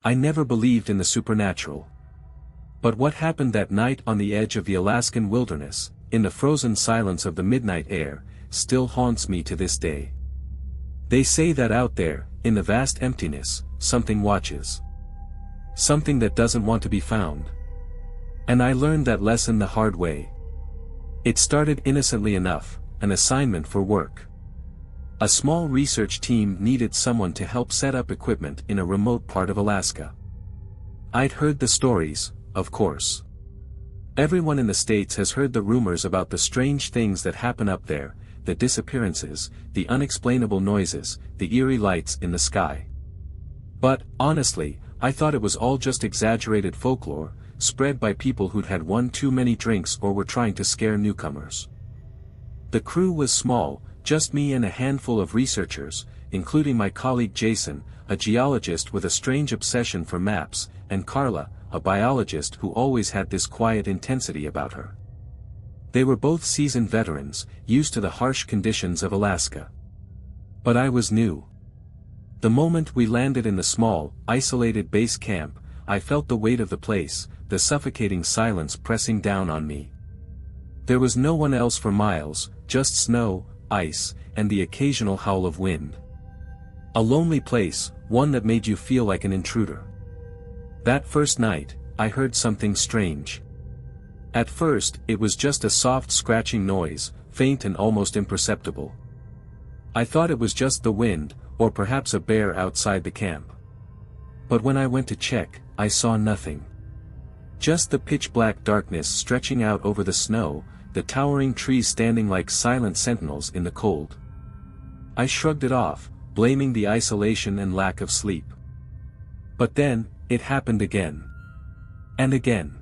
I never believed in the supernatural. But what happened that night on the edge of the Alaskan wilderness, in the frozen silence of the midnight air, still haunts me to this day. They say that out there, in the vast emptiness, something watches. Something that doesn't want to be found. And I learned that lesson the hard way. It started innocently enough, an assignment for work. A small research team needed someone to help set up equipment in a remote part of Alaska. I'd heard the stories, of course. Everyone in the States has heard the rumors about the strange things that happen up there, the disappearances, the unexplainable noises, the eerie lights in the sky. But, honestly, I thought it was all just exaggerated folklore, spread by people who'd had one too many drinks or were trying to scare newcomers. The crew was small, just me and a handful of researchers, including my colleague Jason, a geologist with a strange obsession for maps, and Carla, a biologist who always had this quiet intensity about her. They were both seasoned veterans, used to the harsh conditions of Alaska. But I was new. The moment we landed in the small, isolated base camp, I felt the weight of the place, the suffocating silence pressing down on me. There was no one else for miles, just snow, ice, and the occasional howl of wind. A lonely place, one that made you feel like an intruder. That first night, I heard something strange. At first, it was just a soft scratching noise, faint and almost imperceptible. I thought it was just the wind, or perhaps a bear outside the camp. But when I went to check, I saw nothing. Just the pitch-black darkness stretching out over the snow, the towering trees standing like silent sentinels in the cold. I shrugged it off, blaming the isolation and lack of sleep. But then, it happened again. And again.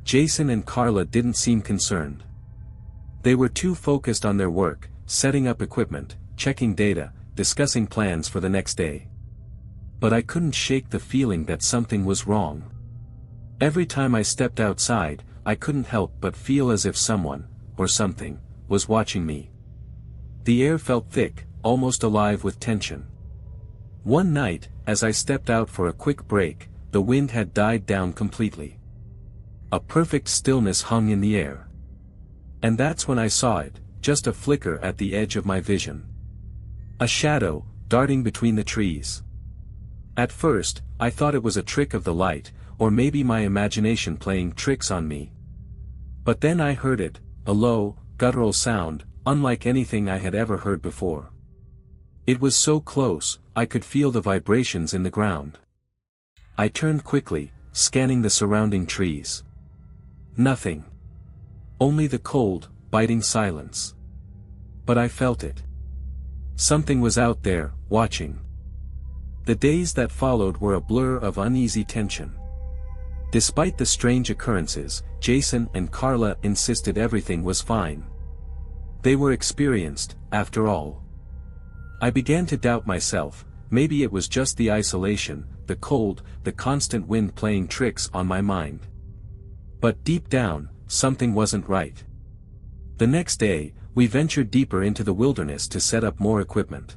Jason and Carla didn't seem concerned. They were too focused on their work, setting up equipment, checking data, discussing plans for the next day. But I couldn't shake the feeling that something was wrong. Every time I stepped outside, I couldn't help but feel as if someone, or something, was watching me. The air felt thick, almost alive with tension. One night, as I stepped out for a quick break, the wind had died down completely. A perfect stillness hung in the air. And that's when I saw it, just a flicker at the edge of my vision. A shadow, darting between the trees. At first, I thought it was a trick of the light, or maybe my imagination playing tricks on me. But then I heard it, a low, guttural sound, unlike anything I had ever heard before. It was so close, I could feel the vibrations in the ground. I turned quickly, scanning the surrounding trees. Nothing. Only the cold, biting silence. But I felt it. Something was out there, watching. The days that followed were a blur of uneasy tension. Despite the strange occurrences, Jason and Carla insisted everything was fine. They were experienced, after all. I began to doubt myself, maybe it was just the isolation, the cold, the constant wind playing tricks on my mind. But deep down, something wasn't right. The next day, we ventured deeper into the wilderness to set up more equipment.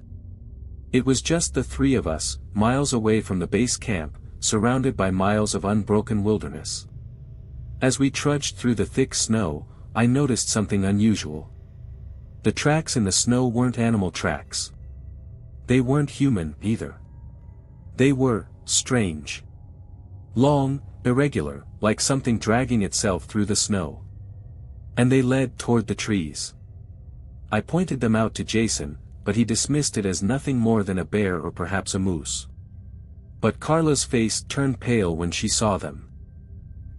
It was just the three of us, miles away from the base camp, surrounded by miles of unbroken wilderness. As we trudged through the thick snow, I noticed something unusual. The tracks in the snow weren't animal tracks. They weren't human, either. They were, strange. Long, irregular, like something dragging itself through the snow. And they led toward the trees. I pointed them out to Jason, but he dismissed it as nothing more than a bear or perhaps a moose. But Carla's face turned pale when she saw them.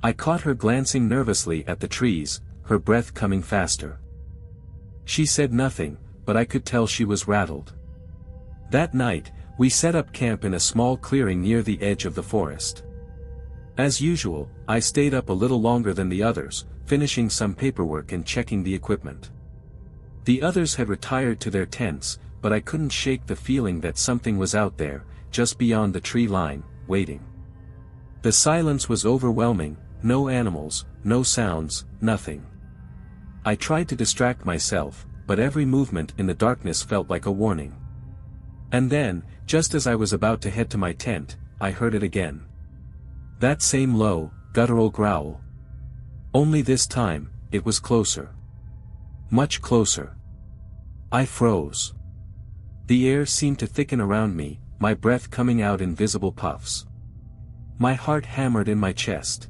I caught her glancing nervously at the trees, her breath coming faster. She said nothing, but I could tell she was rattled. That night, we set up camp in a small clearing near the edge of the forest. As usual, I stayed up a little longer than the others, finishing some paperwork and checking the equipment. The others had retired to their tents, but I couldn't shake the feeling that something was out there, just beyond the tree line, waiting. The silence was overwhelming, no animals, no sounds, nothing. I tried to distract myself, but every movement in the darkness felt like a warning. And then, just as I was about to head to my tent, I heard it again. That same low, guttural growl. Only this time, it was closer. Much closer. I froze. The air seemed to thicken around me, my breath coming out in visible puffs. My heart hammered in my chest.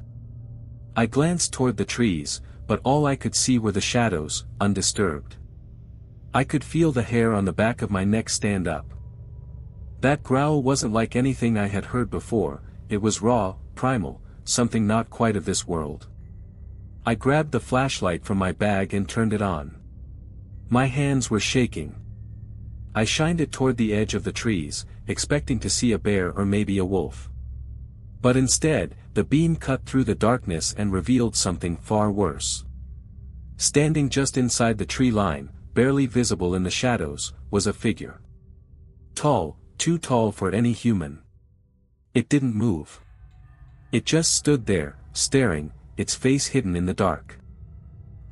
I glanced toward the trees, but all I could see were the shadows, undisturbed. I could feel the hair on the back of my neck stand up. That growl wasn't like anything I had heard before, it was raw, primal, something not quite of this world. I grabbed the flashlight from my bag and turned it on. My hands were shaking. I shined it toward the edge of the trees, expecting to see a bear or maybe a wolf. But instead, the beam cut through the darkness and revealed something far worse. Standing just inside the tree line, barely visible in the shadows, was a figure. Tall, too tall for any human. It didn't move. It just stood there, staring, its face hidden in the dark.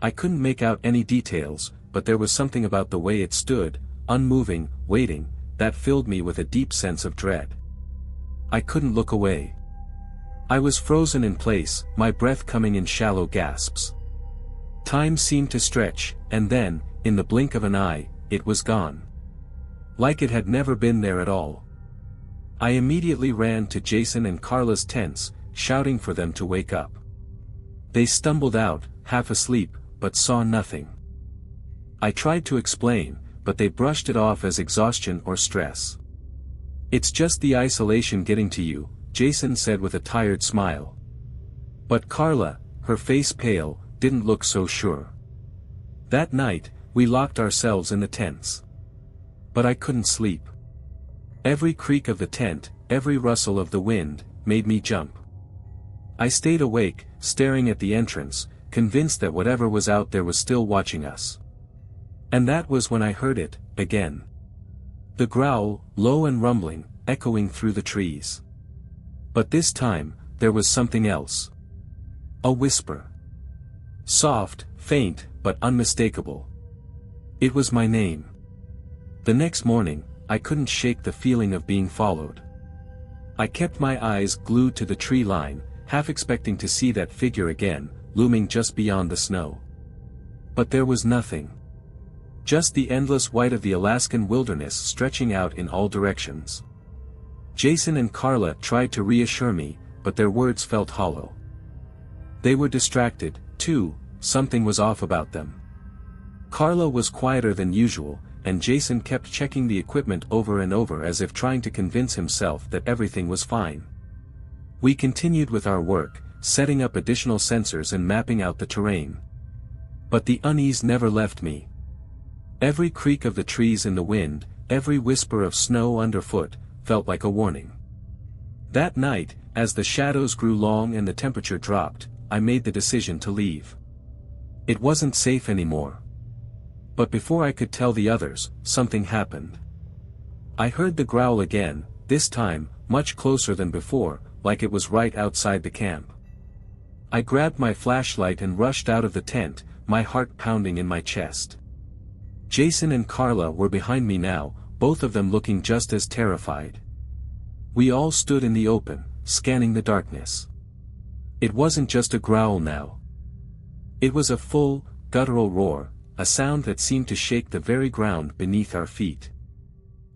I couldn't make out any details, but there was something about the way it stood, unmoving, waiting, that filled me with a deep sense of dread. I couldn't look away. I was frozen in place, my breath coming in shallow gasps. Time seemed to stretch, and then, in the blink of an eye, it was gone. Like it had never been there at all. I immediately ran to Jason and Carla's tents, shouting for them to wake up. They stumbled out, half asleep, but saw nothing. I tried to explain, but they brushed it off as exhaustion or stress. "It's just the isolation getting to you," Jason said with a tired smile. But Carla, her face pale, didn't look so sure. That night, we locked ourselves in the tents. But I couldn't sleep. Every creak of the tent, every rustle of the wind, made me jump. I stayed awake, staring at the entrance, convinced that whatever was out there was still watching us. And that was when I heard it, again. The growl, low and rumbling, echoing through the trees. But this time, there was something else. A whisper. Soft, faint, but unmistakable. It was my name. The next morning, I couldn't shake the feeling of being followed. I kept my eyes glued to the tree line, half expecting to see that figure again, looming just beyond the snow. But there was nothing. Just the endless white of the Alaskan wilderness stretching out in all directions. Jason and Carla tried to reassure me, but their words felt hollow. They were distracted, too, something was off about them. Carla was quieter than usual, and Jason kept checking the equipment over and over as if trying to convince himself that everything was fine. We continued with our work, setting up additional sensors and mapping out the terrain. But the unease never left me. Every creak of the trees in the wind, every whisper of snow underfoot, felt like a warning. That night, as the shadows grew long and the temperature dropped, I made the decision to leave. It wasn't safe anymore. But before I could tell the others, something happened. I heard the growl again, this time, much closer than before, like it was right outside the camp. I grabbed my flashlight and rushed out of the tent, my heart pounding in my chest. Jason and Carla were behind me now, both of them looking just as terrified. We all stood in the open, scanning the darkness. It wasn't just a growl now. It was a full, guttural roar, a sound that seemed to shake the very ground beneath our feet.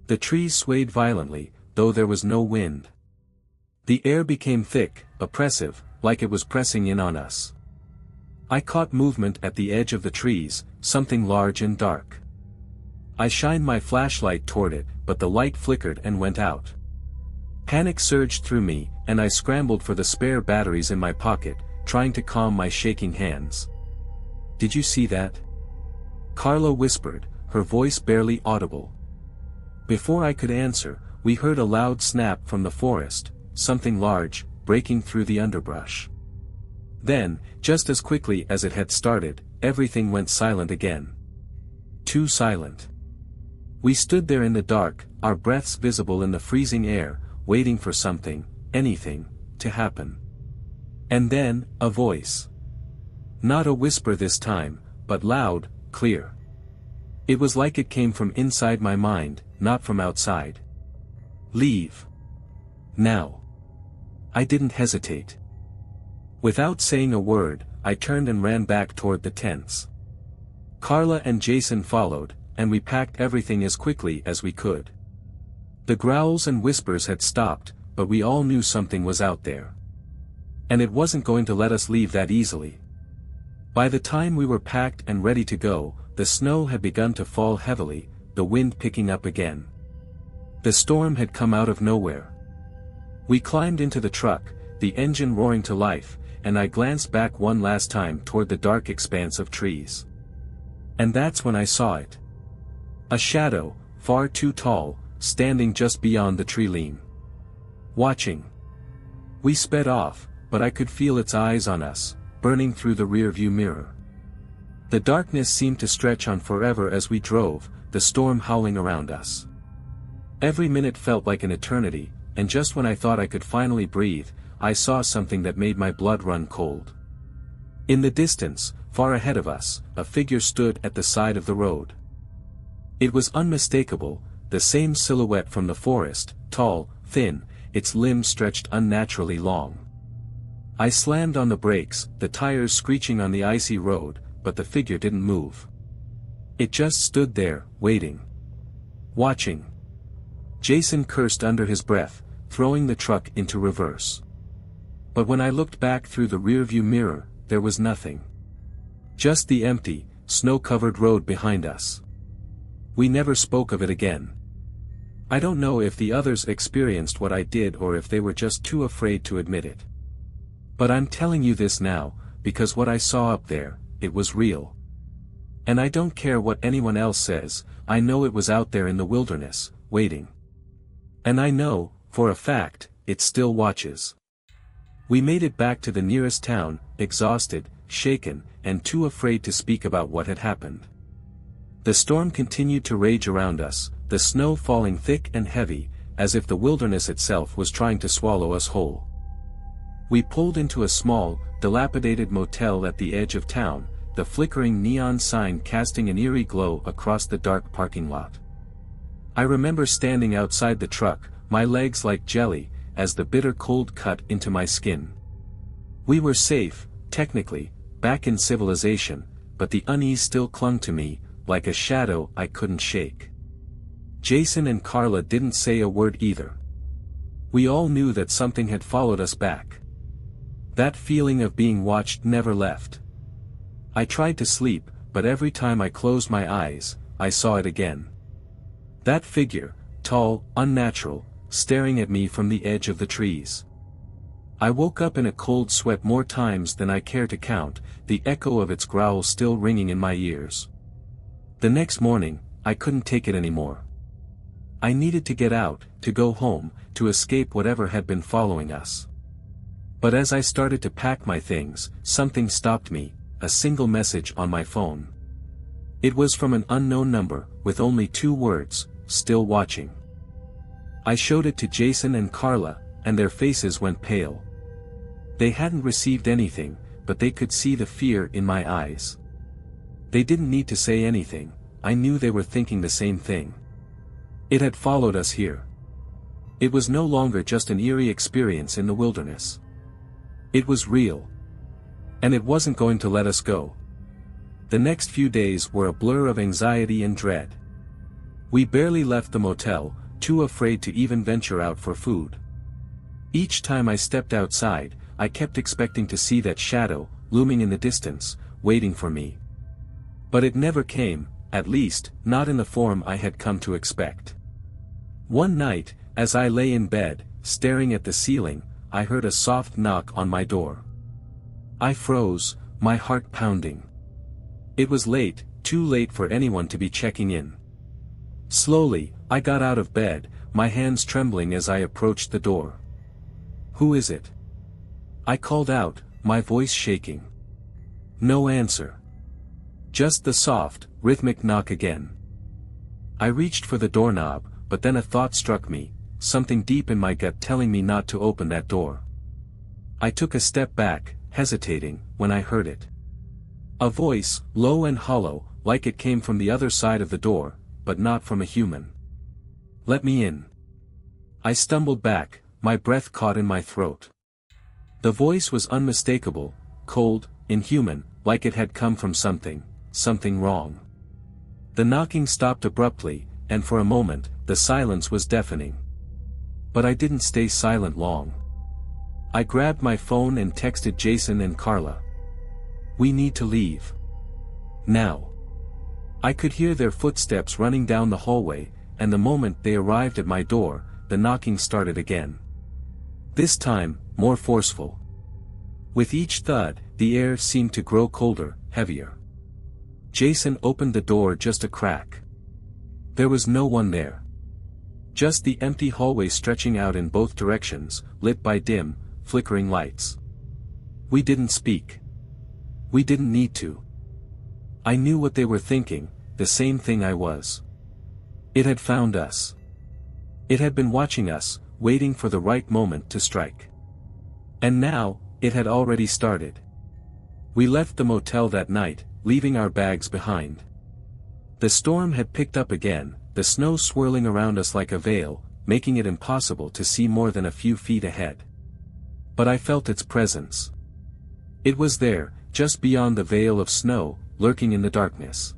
The trees swayed violently, though there was no wind. The air became thick, oppressive, like it was pressing in on us. I caught movement at the edge of the trees, something large and dark. I shined my flashlight toward it, but the light flickered and went out. Panic surged through me, and I scrambled for the spare batteries in my pocket, trying to calm my shaking hands. "Did you see that?" Carla whispered, her voice barely audible. Before I could answer, we heard a loud snap from the forest, something large, breaking through the underbrush. Then, just as quickly as it had started, everything went silent again. Too silent. We stood there in the dark, our breaths visible in the freezing air, waiting for something, anything, to happen. And then, a voice. Not a whisper this time, but loud, clear. It was like it came from inside my mind, not from outside. "Leave. Now." I didn't hesitate. Without saying a word, I turned and ran back toward the tents. Carla and Jason followed, and we packed everything as quickly as we could. The growls and whispers had stopped, but we all knew something was out there. And it wasn't going to let us leave that easily. By the time we were packed and ready to go, the snow had begun to fall heavily, the wind picking up again. The storm had come out of nowhere. We climbed into the truck, the engine roaring to life, and I glanced back one last time toward the dark expanse of trees. And that's when I saw it. A shadow, far too tall, standing just beyond the tree line. Watching. We sped off, but I could feel its eyes on us, burning through the rearview mirror. The darkness seemed to stretch on forever as we drove, the storm howling around us. Every minute felt like an eternity, and just when I thought I could finally breathe, I saw something that made my blood run cold. In the distance, far ahead of us, a figure stood at the side of the road. It was unmistakable, the same silhouette from the forest, tall, thin, its limbs stretched unnaturally long. I slammed on the brakes, the tires screeching on the icy road, but the figure didn't move. It just stood there, waiting. Watching. Jason cursed under his breath, throwing the truck into reverse. But when I looked back through the rearview mirror, there was nothing. Just the empty, snow-covered road behind us. We never spoke of it again. I don't know if the others experienced what I did or if they were just too afraid to admit it. But I'm telling you this now, because what I saw up there, it was real. And I don't care what anyone else says, I know it was out there in the wilderness, waiting. And I know, for a fact, it still watches. We made it back to the nearest town, exhausted, shaken, and too afraid to speak about what had happened. The storm continued to rage around us, the snow falling thick and heavy, as if the wilderness itself was trying to swallow us whole. We pulled into a small, dilapidated motel at the edge of town, the flickering neon sign casting an eerie glow across the dark parking lot. I remember standing outside the truck, my legs like jelly, as the bitter cold cut into my skin. We were safe, technically, back in civilization, but the unease still clung to me, like a shadow I couldn't shake. Jason and Carla didn't say a word either. We all knew that something had followed us back. That feeling of being watched never left. I tried to sleep, but every time I closed my eyes, I saw it again. That figure, tall, unnatural, staring at me from the edge of the trees. I woke up in a cold sweat more times than I care to count, the echo of its growl still ringing in my ears. The next morning, I couldn't take it anymore. I needed to get out, to go home, to escape whatever had been following us. But as I started to pack my things, something stopped me, a single message on my phone. It was from an unknown number, with only 2 words, "Still watching." I showed it to Jason and Carla, and their faces went pale. They hadn't received anything, but they could see the fear in my eyes. They didn't need to say anything, I knew they were thinking the same thing. It had followed us here. It was no longer just an eerie experience in the wilderness. It was real. And it wasn't going to let us go. The next few days were a blur of anxiety and dread. We barely left the motel, too afraid to even venture out for food. Each time I stepped outside, I kept expecting to see that shadow, looming in the distance, waiting for me. But it never came, at least, not in the form I had come to expect. One night, as I lay in bed, staring at the ceiling, I heard a soft knock on my door. I froze, my heart pounding. It was late, too late for anyone to be checking in. Slowly, I got out of bed, my hands trembling as I approached the door. "Who is it?" I called out, my voice shaking. No answer. Just the soft, rhythmic knock again. I reached for the doorknob, but then a thought struck me, something deep in my gut telling me not to open that door. I took a step back, hesitating, when I heard it. A voice, low and hollow, like it came from the other side of the door, but not from a human. "Let me in." I stumbled back, my breath caught in my throat. The voice was unmistakable, cold, inhuman, like it had come from something wrong. The knocking stopped abruptly, and for a moment, the silence was deafening. But I didn't stay silent long. I grabbed my phone and texted Jason and Carla. "We need to leave. Now." I could hear their footsteps running down the hallway, and the moment they arrived at my door, the knocking started again. This time, more forceful. With each thud, the air seemed to grow colder, heavier. Jason opened the door just a crack. There was no one there. Just the empty hallway stretching out in both directions, lit by dim, flickering lights. We didn't speak. We didn't need to. I knew what they were thinking, the same thing I was. It had found us. It had been watching us, waiting for the right moment to strike. And now, it had already started. We left the motel that night, leaving our bags behind. The storm had picked up again, the snow swirling around us like a veil, making it impossible to see more than a few feet ahead. But I felt its presence. It was there, just beyond the veil of snow, lurking in the darkness.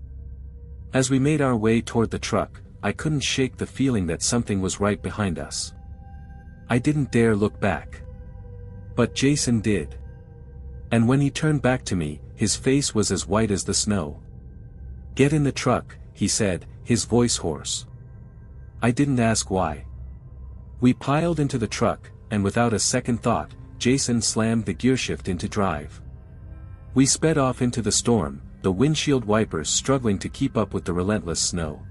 As we made our way toward the truck, I couldn't shake the feeling that something was right behind us. I didn't dare look back. But Jason did. And when he turned back to me, his face was as white as the snow. "Get in the truck," he said, his voice hoarse. I didn't ask why. We piled into the truck, and without a second thought, Jason slammed the gearshift into drive. We sped off into the storm, the windshield wipers struggling to keep up with the relentless snow.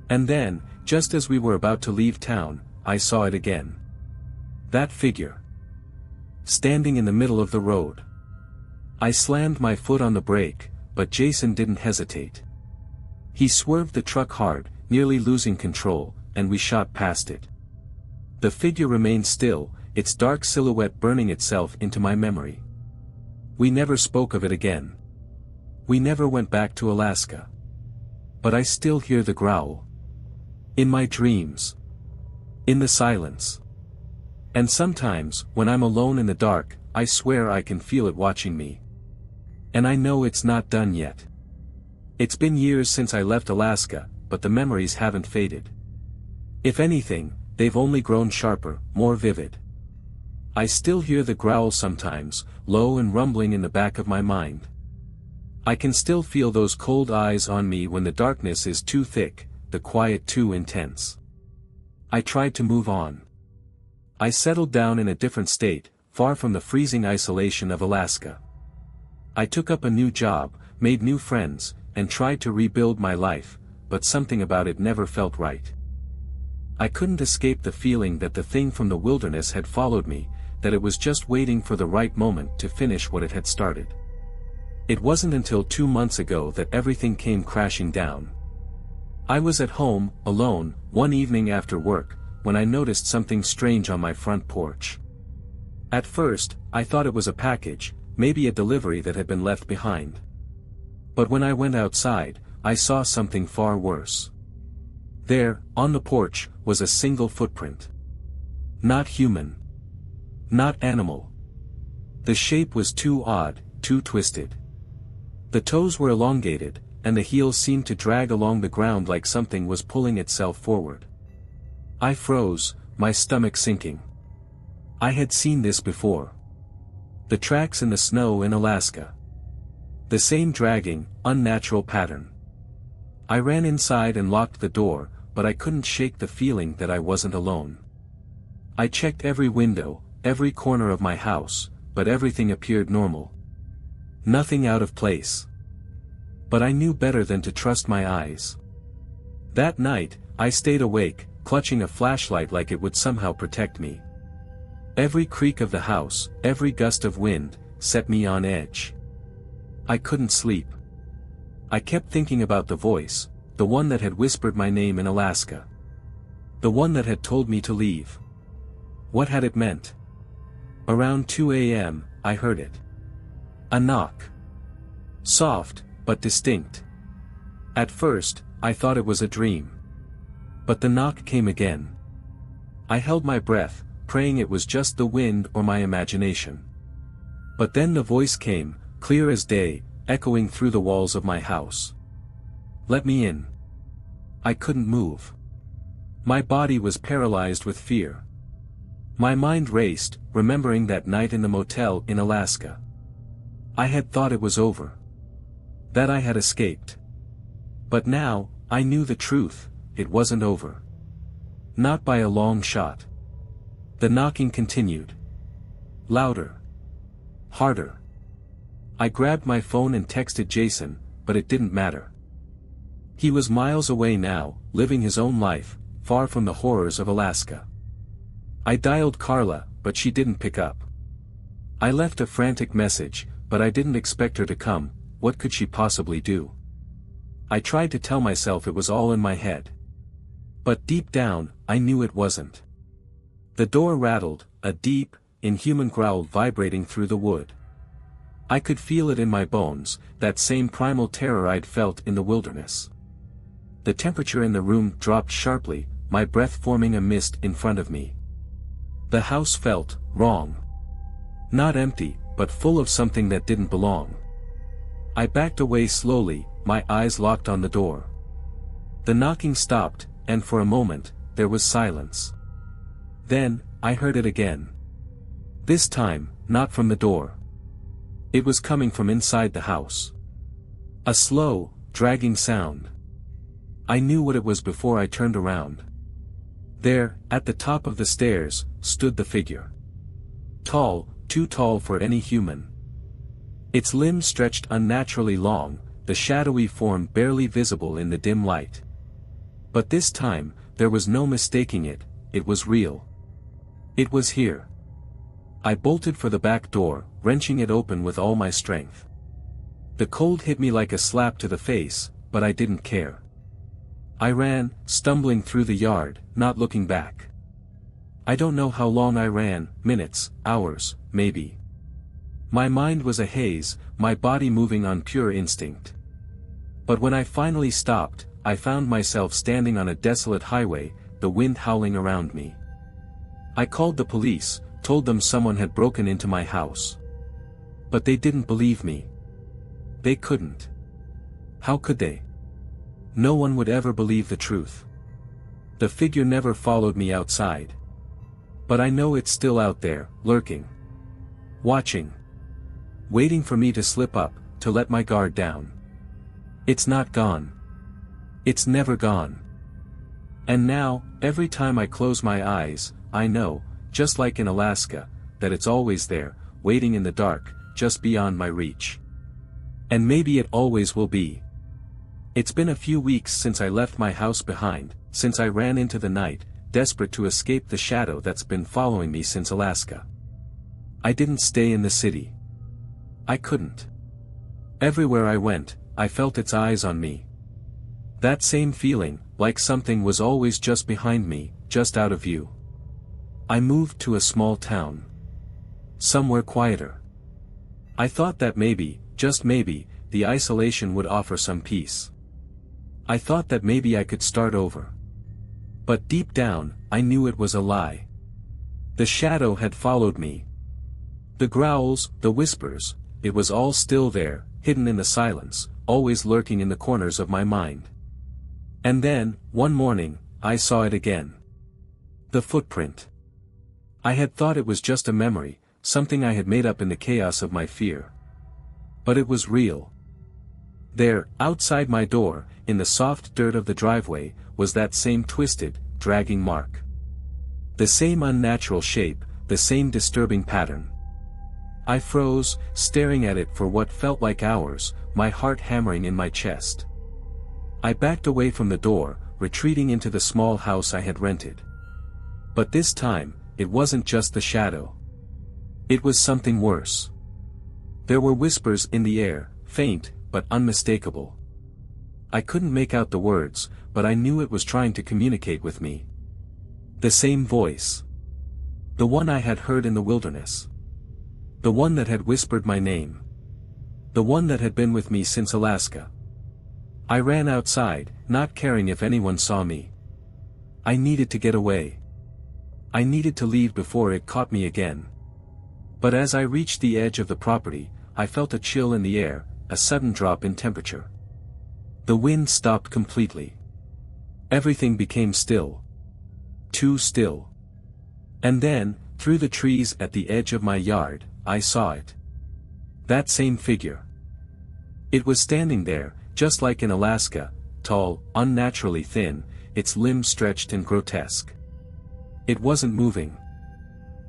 And then, just as we were about to leave town, I saw it again. That figure. Standing in the middle of the road. I slammed my foot on the brake, but Jason didn't hesitate. He swerved the truck hard, nearly losing control, and we shot past it. The figure remained still, its dark silhouette burning itself into my memory. We never spoke of it again. We never went back to Alaska. But I still hear the growl. In my dreams. In the silence. And sometimes, when I'm alone in the dark, I swear I can feel it watching me. And I know it's not done yet. It's been years since I left Alaska, but the memories haven't faded. If anything, they've only grown sharper, more vivid. I still hear the growl sometimes, low and rumbling in the back of my mind. I can still feel those cold eyes on me when the darkness is too thick, the quiet too intense. I tried to move on. I settled down in a different state, far from the freezing isolation of Alaska. I took up a new job, made new friends, and tried to rebuild my life, but something about it never felt right. I couldn't escape the feeling that the thing from the wilderness had followed me, that it was just waiting for the right moment to finish what it had started. It wasn't until 2 months ago that everything came crashing down. I was at home, alone, one evening after work, when I noticed something strange on my front porch. At first, I thought it was a package, maybe a delivery that had been left behind. But when I went outside, I saw something far worse. There, on the porch, was a single footprint. Not human. Not animal. The shape was too odd, too twisted. The toes were elongated, and the heels seemed to drag along the ground like something was pulling itself forward. I froze, my stomach sinking. I had seen this before. The tracks in the snow in Alaska. The same dragging, unnatural pattern. I ran inside and locked the door, but I couldn't shake the feeling that I wasn't alone. I checked every window, every corner of my house, but everything appeared normal. Nothing out of place. But I knew better than to trust my eyes. That night, I stayed awake, clutching a flashlight like it would somehow protect me. Every creak of the house, every gust of wind, set me on edge. I couldn't sleep. I kept thinking about the voice, the one that had whispered my name in Alaska. The one that had told me to leave. What had it meant? Around 2 a.m., I heard it. A knock. Soft, but distinct. At first, I thought it was a dream. But the knock came again. I held my breath, praying it was just the wind or my imagination. But then the voice came, clear as day, echoing through the walls of my house. "Let me in." I couldn't move. My body was paralyzed with fear. My mind raced, remembering that night in the motel in Alaska. I had thought it was over. That I had escaped. But now, I knew the truth, it wasn't over. Not by a long shot. The knocking continued. Louder. Harder. I grabbed my phone and texted Jason, but it didn't matter. He was miles away now, living his own life, far from the horrors of Alaska. I dialed Carla, but she didn't pick up. I left a frantic message, but I didn't expect her to come. What could she possibly do? I tried to tell myself it was all in my head. But deep down, I knew it wasn't. The door rattled, a deep, inhuman growl vibrating through the wood. I could feel it in my bones, that same primal terror I'd felt in the wilderness. The temperature in the room dropped sharply, my breath forming a mist in front of me. The house felt wrong. Not empty, but full of something that didn't belong. I backed away slowly, my eyes locked on the door. The knocking stopped, and for a moment, there was silence. Then, I heard it again. This time, not from the door. It was coming from inside the house. A slow, dragging sound. I knew what it was before I turned around. There, at the top of the stairs, stood the figure. Tall, too tall for any human. Its limbs stretched unnaturally long, the shadowy form barely visible in the dim light. But this time, there was no mistaking it, it was real. It was here. I bolted for the back door, wrenching it open with all my strength. The cold hit me like a slap to the face, but I didn't care. I ran, stumbling through the yard, not looking back. I don't know how long I ran, minutes, hours, maybe. My mind was a haze, my body moving on pure instinct. But when I finally stopped, I found myself standing on a desolate highway, the wind howling around me. I called the police, told them someone had broken into my house. But they didn't believe me. They couldn't. How could they? No one would ever believe the truth. The figure never followed me outside. But I know it's still out there, lurking. Watching. Waiting for me to slip up, to let my guard down. It's not gone. It's never gone. And now, every time I close my eyes, I know, just like in Alaska, that it's always there, waiting in the dark, just beyond my reach. And maybe it always will be. It's been a few weeks since I left my house behind, since I ran into the night, desperate to escape the shadow that's been following me since Alaska. I didn't stay in the city. I couldn't. Everywhere I went, I felt its eyes on me. That same feeling, like something was always just behind me, just out of view. I moved to a small town. Somewhere quieter. I thought that maybe, just maybe, the isolation would offer some peace. I thought that maybe I could start over. But deep down, I knew it was a lie. The shadow had followed me. The growls, the whispers, it was all still there, hidden in the silence, always lurking in the corners of my mind. And then, one morning, I saw it again. The footprint. I had thought it was just a memory, something I had made up in the chaos of my fear. But it was real. There, outside my door, in the soft dirt of the driveway, was that same twisted, dragging mark. The same unnatural shape, the same disturbing pattern. I froze, staring at it for what felt like hours, my heart hammering in my chest. I backed away from the door, retreating into the small house I had rented. But this time, it wasn't just the shadow. It was something worse. There were whispers in the air, faint, but unmistakable. I couldn't make out the words, but I knew it was trying to communicate with me. The same voice. The one I had heard in the wilderness. The one that had whispered my name. The one that had been with me since Alaska. I ran outside, not caring if anyone saw me. I needed to get away. I needed to leave before it caught me again. But as I reached the edge of the property, I felt a chill in the air, a sudden drop in temperature. The wind stopped completely. Everything became still. Too still. And then, through the trees at the edge of my yard, I saw it. That same figure. It was standing there, just like in Alaska, tall, unnaturally thin, its limbs stretched and grotesque. It wasn't moving.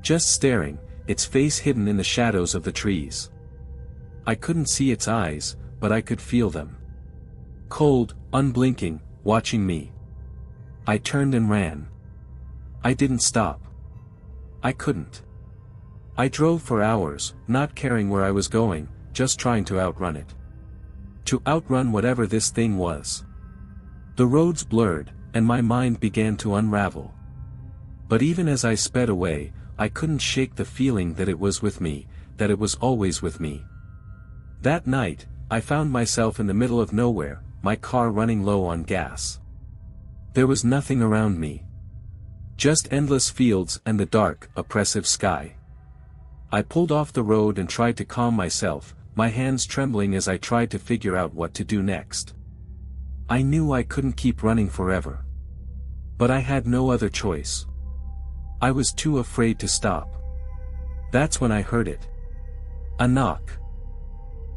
Just staring, its face hidden in the shadows of the trees. I couldn't see its eyes, but I could feel them. Cold, unblinking, watching me. I turned and ran. I didn't stop. I couldn't. I drove for hours, not caring where I was going, just trying to outrun it. To outrun whatever this thing was. The roads blurred, and my mind began to unravel. But even as I sped away, I couldn't shake the feeling that it was with me, that it was always with me. That night, I found myself in the middle of nowhere, my car running low on gas. There was nothing around me. Just endless fields and the dark, oppressive sky. I pulled off the road and tried to calm myself, my hands trembling as I tried to figure out what to do next. I knew I couldn't keep running forever. But I had no other choice. I was too afraid to stop. That's when I heard it. A knock.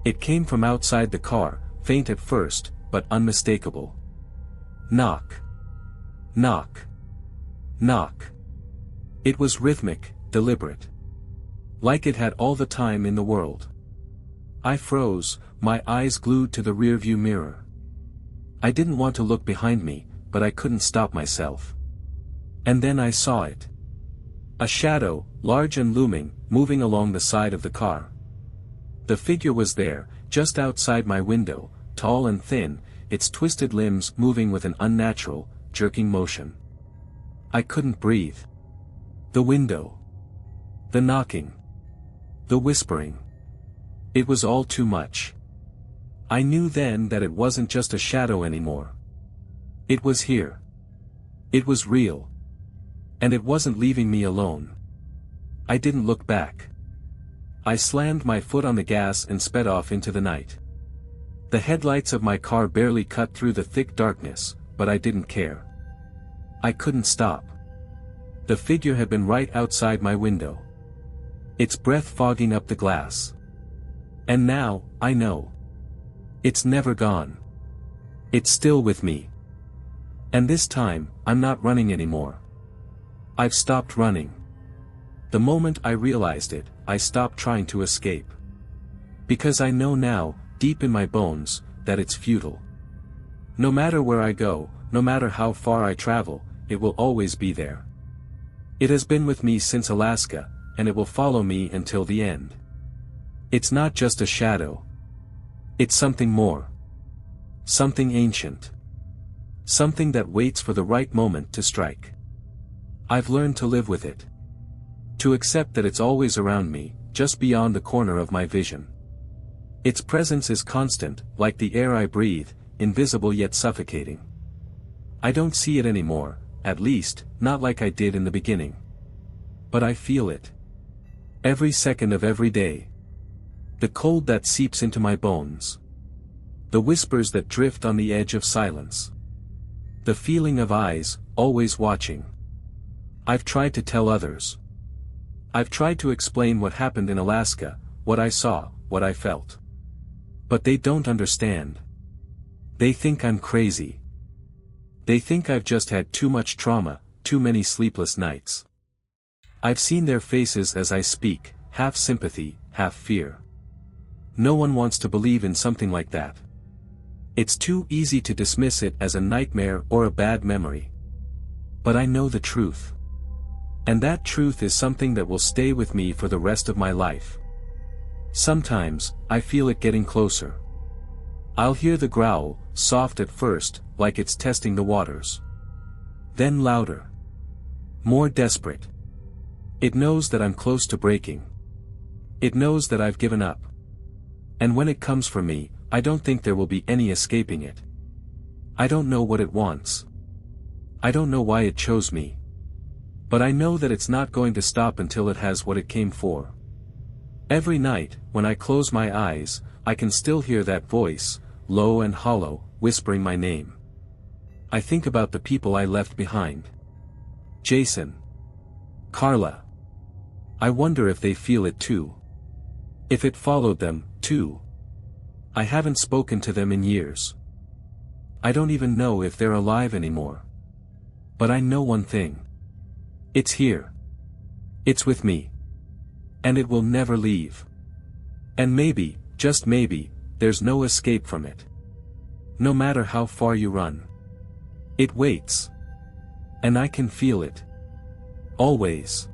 It came from outside the car, faint at first, but unmistakable. Knock. Knock. Knock. It was rhythmic, deliberate. Like it had all the time in the world. I froze, my eyes glued to the rearview mirror. I didn't want to look behind me, but I couldn't stop myself. And then I saw it. A shadow, large and looming, moving along the side of the car. The figure was there, just outside my window, tall and thin, its twisted limbs moving with an unnatural, jerking motion. I couldn't breathe. The window. The knocking. The whispering. It was all too much. I knew then that it wasn't just a shadow anymore. It was here. It was real. And it wasn't leaving me alone. I didn't look back. I slammed my foot on the gas and sped off into the night. The headlights of my car barely cut through the thick darkness, but I didn't care. I couldn't stop. The figure had been right outside my window. Its breath fogging up the glass. And now, I know. It's never gone. It's still with me. And this time, I'm not running anymore. I've stopped running. The moment I realized it, I stopped trying to escape. Because I know now, deep in my bones, that it's futile. No matter where I go, no matter how far I travel, it will always be there. It has been with me since Alaska, and it will follow me until the end. It's not just a shadow. It's something more. Something ancient. Something that waits for the right moment to strike. I've learned to live with it. To accept that it's always around me, just beyond the corner of my vision. Its presence is constant, like the air I breathe, invisible yet suffocating. I don't see it anymore, at least, not like I did in the beginning. But I feel it. Every second of every day. The cold that seeps into my bones. The whispers that drift on the edge of silence. The feeling of eyes, always watching. I've tried to tell others. I've tried to explain what happened in Alaska, what I saw, what I felt. But they don't understand. They think I'm crazy. They think I've just had too much trauma, too many sleepless nights. I've seen their faces as I speak, half sympathy, half fear. No one wants to believe in something like that. It's too easy to dismiss it as a nightmare or a bad memory. But I know the truth. And that truth is something that will stay with me for the rest of my life. Sometimes, I feel it getting closer. I'll hear the growl, soft at first, like it's testing the waters. Then louder. More desperate. It knows that I'm close to breaking. It knows that I've given up. And when it comes for me, I don't think there will be any escaping it. I don't know what it wants. I don't know why it chose me. But I know that it's not going to stop until it has what it came for. Every night, when I close my eyes, I can still hear that voice, low and hollow, whispering my name. I think about the people I left behind. Jason. Carla. I wonder if they feel it too. If it followed them, too. I haven't spoken to them in years. I don't even know if they're alive anymore. But I know one thing. It's here. It's with me. And it will never leave. And maybe, just maybe, there's no escape from it. No matter how far you run. It waits. And I can feel it. Always.